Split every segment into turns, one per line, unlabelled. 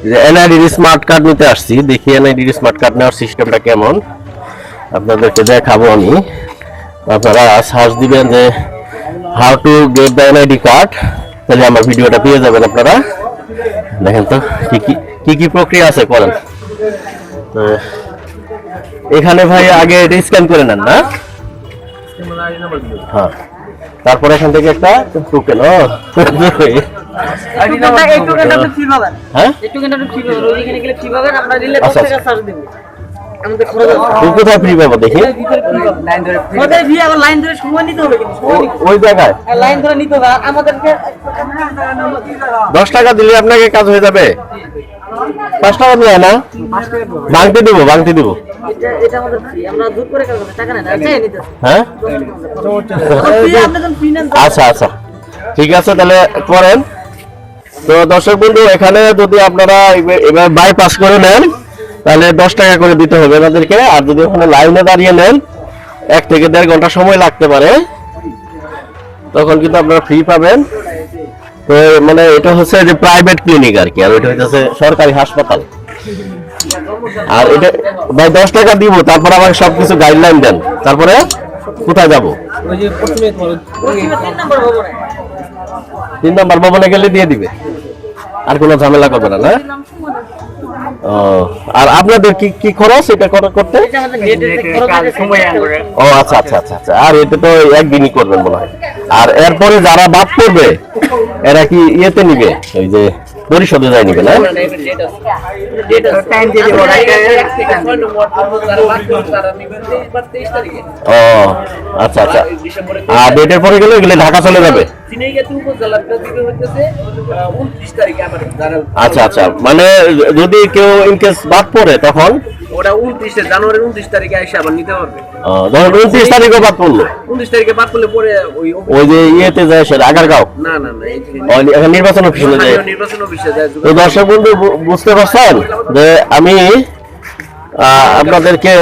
যে NID smart card নিতে আসছি, দেখি এনআইডি স্মার্ট কার্ড নেওয়ার সিস্টেমটা কেমন আপনাদেরকে দেখাবো আমি। আপনারা সার্চ দিবেন যে how to get the NID card, তাহলে আমার ভিডিওটা পেয়ে যাবেন আপনারা। দেখেন তো কি কি প্রক্রিয়া আছে করেন। তো এখানে ভাই আগে এটা স্ক্যান করে নেন না, হ্যাঁ, তারপর এখান থেকে একটা টোকেন, হ্যাঁ কোথায় ফ্রি পাবো দেখি, ওই জায়গায় 10 টাকা দিলে আপনাকে কাজ হয়ে যাবে। 5 টাকা নিয়ে না, ভাঙতে দিব। হ্যাঁ আচ্ছা আচ্ছা ঠিক আছে, তাহলে করেন। তো দর্শক বন্ধু, এখানে যদি আপনারা এবার বাইপাস করে নেন তাহলে 10 টাকা করে দিতে হবে আপনাদেরকে। আর যদি ওখানে লাইনে দাঁড়িয়ে নেন 1 থেকে 1.5 ঘন্টা সময় লাগতে পারে, তখন কিন্তু আপনারা ফ্রি পাবেন। তো মানে এটা হচ্ছে যে প্রাইভেট ক্লিনিক আর কি, আর ওইটা হচ্ছে সরকারি হাসপাতাল। আর এটা ভাই 10 টাকা দিব, তারপর আমাকে সবকিছু গাইডলাইন দেন, তারপরে কোথায় যাব? 3 নম্বর ভবনে গেলে দিয়ে দিবে, আর কোনো ঝামেলা করবে না, না? ও, আর আপনাদের কি খরচ এটা করতে? ও আচ্ছা আচ্ছা আচ্ছা আচ্ছা, আর এটা তো একদিনই করবেন মনে হয়। আর এরপরে যারা বাদ পড়বে এরা কি ইয়েতে নিবে, ওই যে পরিশোধে যায় নিবে না? ও আচ্ছা আচ্ছা, আর ডেটের পরে গেলে এগুলো ঢাকা চলে যাবে। আচ্ছা আচ্ছা, মানে যদি কেউ ইনকেস বাদ পড়ে তখন
ওটা 29 জানুয়ারির 29 তারিখে এসে আবার নিতে পারবে।
ধরুন 29 তারিখে বাদ পড়লো,
29 তারিখে বাদ পড়লে পরে
ওই যে ইয়েতে যায় সেটা আগারগাঁও,
না
এখন নির্বাচন অফিসে যায়। তো দর্শক বন্ধু বুঝতে পারছেন যে আমি আপনাদেরকে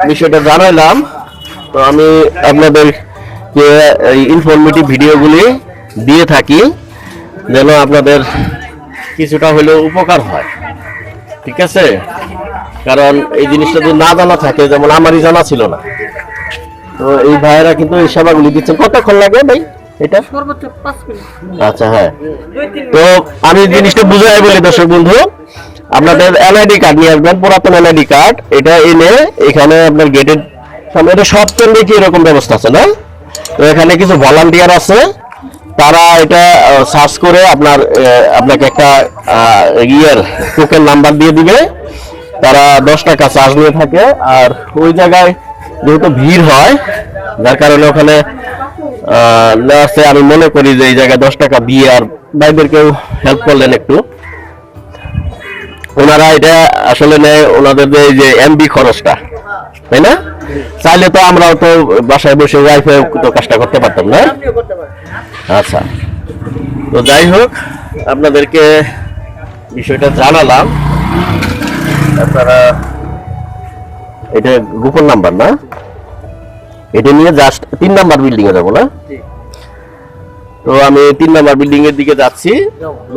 বিষয়টা জানাইলাম। তো আমি আপনাদেরকে ইনফরমেটিভ ভিডিওগুলি দিয়ে থাকি যেন আপনাদের কিছুটা হলেও উপকার হয়, ঠিক আছে? কারণ এই জিনিসটা যদি না জানা থাকে, যেমন আমারই জানা ছিল না, তো এই ভাইয়েরা কিন্তু এই সেবাগুলি দিচ্ছেন। কতক্ষণ লাগে ভাই এটা? আচ্ছা হ্যাঁ, তো আমি জিনিসটা বুঝাই বলি দর্শক বন্ধু, আপনাদের এনআইডি কার্ড নিয়ে আসবেন, পুরাতন এনআইডি কার্ড। এটা এনে এখানে আপনার গেটের সামনে, এটা সব কেন্দ্রে কি এরকম ব্যবস্থা আছে না? তো এখানে কিছু ভলান্টিয়ার আছে, তারা এটা সার্চ করে আপনাকে একটা টোকেন নাম্বার দিয়ে দিবে। তারা 10 টাকা চার্জ নিয়ে থাকে। আর ওই জায়গায় যেহেতু ভিড় হয়, যার কারণে ওখানে আমি মনে করি যে এই জায়গায় 10 টাকা দিয়ে আর ভাইদেরকেও হেল্প করলেন একটু, ওনারা এটা আসলে নেয় ওনাদের যে এমবি খরচটা, তাই না? চাইলে তো আমরাও তো বাসায় বসে ওয়াইফাই তো কাজটা করতে পারতাম না। আচ্ছা, তো যাই হোক, আপনাদেরকে বিষয়টা জানালাম। আপনারা এটা গোপন নাম্বার না, এটা নিয়ে জাস্ট 3 নাম্বার বিল্ডিং এ যাবো না? তো আমি 3 নাম্বার বিল্ডিং এর দিকে যাচ্ছি।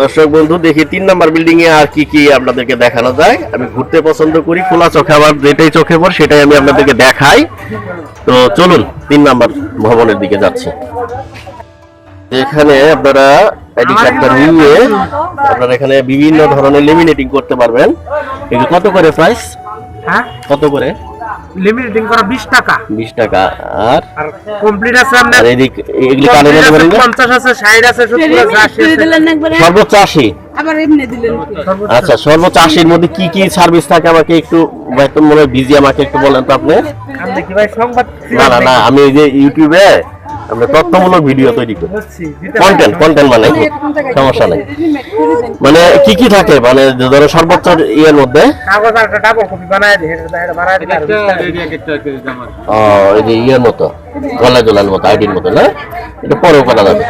দর্শক বন্ধু, দেখি 3 নাম্বার বিল্ডিং এ আর কি আপনাদেরকে দেখানো যায়। আমি ঘুরতে পছন্দ করি, খোলা চোখে আবার যেটাই চোখে পড়ে সেটাই আমি আপনাদেরকে দেখাই। তো চলুন 3 নাম্বার ভবনের দিকে যাচ্ছি। এখানে আপনারা আইডি কার্ডটা নিয়ে আপনারা এখানে বিভিন্ন ধরনের লেমিনেটিং করতে পারবেন। এগুলো কত করে প্রাইস?
হ্যাঁ,
কত করে?
লেমিনেটিং করা 20 টাকা।
20 টাকা। আর
কমপ্লিট আছে আপনার?
আর এগুলি কানে নিতে পারেন না?
50 আছে, 60 আছে, 70 আছে, 80 আছে।
সর্বোচ্চ 80।
আবার এমনি দিলেন।
আচ্ছা, সর্বোচ্চ 80 এর মধ্যে কি সার্ভিস থাকে আমাকে একটু মনে বিজি, আমাকে একটু বলেন তো আপনি।
আমি কি ভাই সংবাদ?
না, আমি এই যে ইউটিউবে আমরা তথ্যমূলক ভিডিও তৈরি করি, কন্টেন্ট মানে সমস্যা নেই। মানে কি থাকে, মানে ধরো সর্বোচ্চ ইয়ের মধ্যে
কাগজ আর ডাবল কপি বানায় দেয়, এটা বানায় দিতে
এই যে ইয়ের মতো গলার মতো আইডির মতো না, এটা পরেও করা যাবে।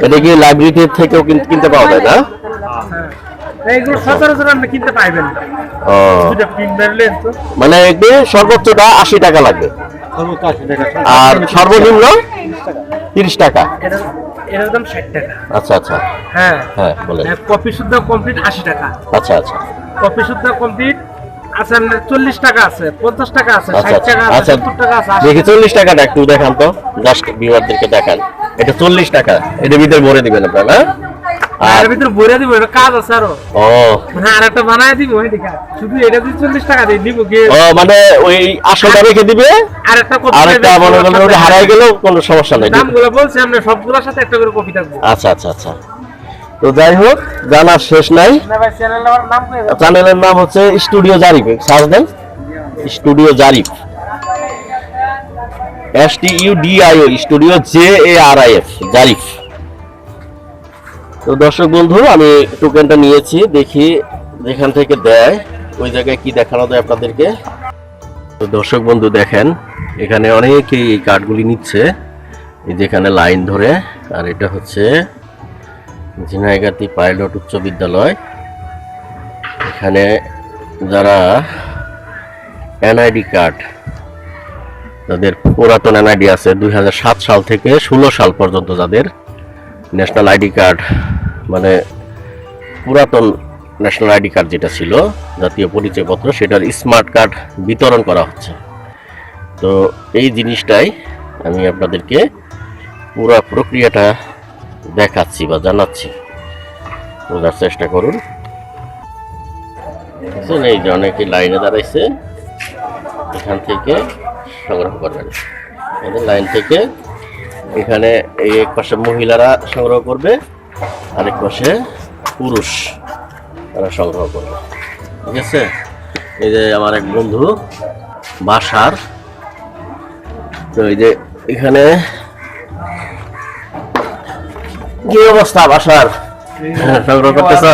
এটা কি লাইব্রেরি থেকেও কিনতে পাওয়া যায় না?
এইগুলো সচরাচর আপনি কিনতে পাইবেন না। দুটো প্রিন্ট মারলেন তো,
মানে এতে সর্বোচ্চটা 80 টাকা লাগবে, আর সর্বনিম্ন 30 টাকা।
এটার দাম 60 টাকা।
আচ্ছা আচ্ছা,
হ্যাঁ
হ্যাঁ বলেন।
কফি শুদ্ধ কমপ্লিট 80 টাকা।
আচ্ছা আচ্ছা
কফি শুদ্ধ কমপ্লিট আছে 40 টাকা আছে, 50 টাকা আছে,
আচ্ছা
60 টাকা আছে,
আচ্ছা
70 টাকা আছে, 80
দেখি 40 টাকাটা একটু দেখান তো, জাস্ট ভিউয়ারদেরকে দেখান। এটা 40 টাকা, এটার ভিতরে ভরে দিবেন আপনারা।
আর এর ভিতরে ভরে দিব, এটা কাজ আছে আরো।
ও
মানে আরেকটা বানায় দিব, এই দেখা শুধু এটা দিয়ে 40 টাকা দিয়ে নিব কি।
ও মানে ওই আসলটা রেখে দিবে,
আরেকটা কপি
আরেকটা মনে করেন ওটা হারাই গেলেও কোনো সমস্যা নাই।
দামগুলো বলছি আমরা সবগুলোর সাথে একটা করে কপি থাকবে।
আচ্ছা আচ্ছা আচ্ছা, তো যাই হোক জানার শেষ নাই।
না ভাই চ্যানেলের নাম কি?
চ্যানেলের নাম হচ্ছে স্টুডিও জারিফ, সার্চ দেন studio Jarif, STUDIO, studio JARIF, Jarif. তো দর্শক বন্ধু, আমি টোকেনটা নিয়েছি, দেখি যেখান থেকে দেয় ওই জায়গায় কি দেখানো যায় আপনাদেরকে। তো দর্শক বন্ধু দেখেন, এখানে অনেকেই এই কার্ডগুলি নিচ্ছে, এই যেখানে লাইন ধরে। আর এটা হচ্ছে ঝিনাইগাতি পাইলট উচ্চ বিদ্যালয়। এখানে যারা এনআইডি কার্ড, যাদের পুরাতন এনআইডি আছে 2007 সাল থেকে 16 সাল পর্যন্ত, যাদের ন্যাশনাল আইডি কার্ড মানে পুরাতন ন্যাশনাল আইডি কার্ড যেটা ছিল জাতীয় পরিচয়পত্র, সেটার স্মার্ট কার্ড বিতরণ করা হচ্ছে। তো এই জিনিসটাই আমি আপনাদেরকে পুরো প্রক্রিয়াটা দেখাচ্ছি বা জানাচ্ছি, বোঝার চেষ্টা করুন। এই যে অনেকে লাইনে দাঁড়াইছে, এখান থেকে সংগ্রহ করবেন। লাইন থেকে এখানে এই এক পাশে মহিলারা সংগ্রহ করবে, আরেক পাশে পুরুষ তারা সংগ্রহ করবে, ঠিক আছে। এই যে আমার এক বন্ধু বাসার, তো এই যে এখানে কি অবস্থা বাসার, সংগ্রহ করতেছ?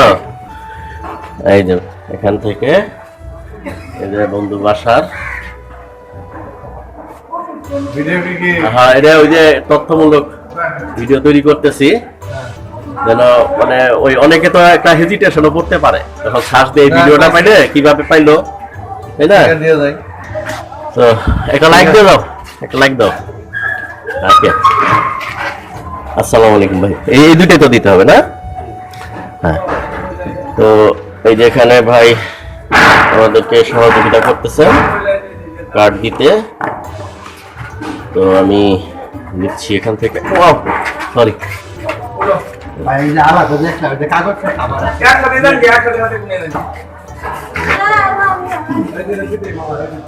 এই যে এখান থেকে এই যে বন্ধু বাসার, হ্যাঁ এটা ওই যে তথ্যমূলক ভিডিও তৈরি করতেছি, যেন মানে ওই অনেকে তো একটা হেজিটেশনও করতে পারে যখন সার্চ দিয়ে ভিডিওটা পাইলে কিভাবে পাইলো, তাই না? তো একটা লাইক দিয়ে দাও, একটা লাইক দাও। ওকে, আসসালামু আলাইকুম ভাই। এই দুটোই তো দিতে হবে না? হ্যাঁ, তো এই যে এখানে ভাই আমাদেরকে সহযোগিতা করতেছে কার্ড দিতে, তো আমি নিচ্ছি এখান থেকে। Sorry,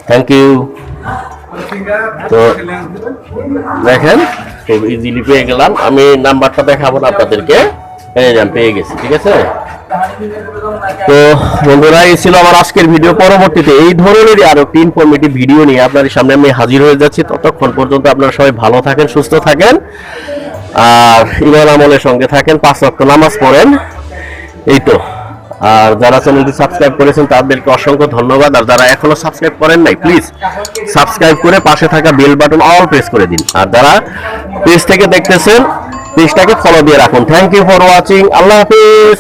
thank you. তো দেখেন খুব ইজিলি পেয়ে গেলাম, আমি নাম্বারটা দেখাবো না আপনাদেরকে, এই যে আমি পেয়ে গেছি, ঠিক আছে। তো বন্ধুরা, এই ছিল আমার আজকের ভিডিও। পরবর্তীতে এই ধরনেরই আরো একটি ইনফরমেটিভ ভিডিও নিয়ে আপনাদের সামনে আমি হাজির হয়ে যাচ্ছি। ততক্ষণ পর্যন্ত আপনারা সবাই ভালো থাকেন, সুস্থ থাকেন, আর ঈমান আমলের সঙ্গে থাকেন, 5 ওয়াক্ত নামাজ পড়েন, এই তো। আর যারা চ্যানেলটি সাবস্ক্রাইব করেছেন তাদেরকে অসংখ্য ধন্যবাদ, আর যারা এখনো সাবস্ক্রাইব করেন নাই প্লিজ সাবস্ক্রাইব করে পাশে থাকা বেল বাটন অল প্রেস করে দিন। আর যারা পেজ থেকে দেখতেছেন পেজটাকে ফলো দিয়ে রাখুন। Thank you for watching. আল্লাহ হাফিজ।